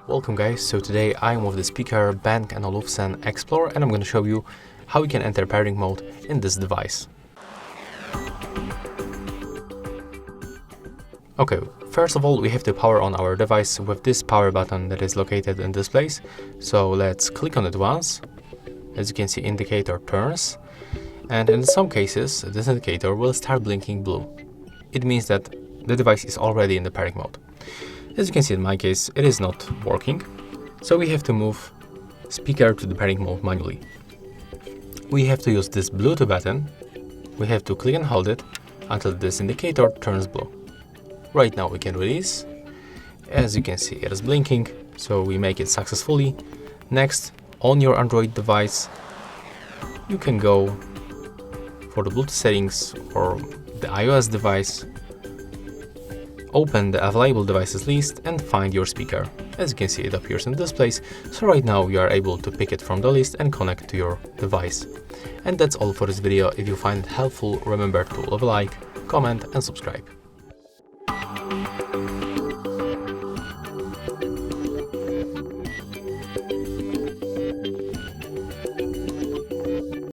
Welcome guys, so today I'm with the speaker Bang & Olufsen Explore and I'm going to show you how you can enter pairing mode in this device. Okay, first of all we have to power on our device with this power button that is located in this place. So let's click on it once. As you can see, indicator turns, and in some cases this indicator will start blinking blue. It means that the device is already in the pairing mode. As you can see, in my case, it is not working, so we have to move speaker to the pairing mode manually. We have to use this Bluetooth button. We have to click and hold it until this indicator turns blue. Right now we can release. As you can see, it is blinking, so we make it successfully. Next, on your Android device, you can go for the Bluetooth settings or the iOS device. Open the available devices list and find your speaker. As you can see, it appears in this place, so right now you are able to pick it from the list and connect to your device. And that's all for this video. If you find it helpful, remember to leave a like, comment and subscribe.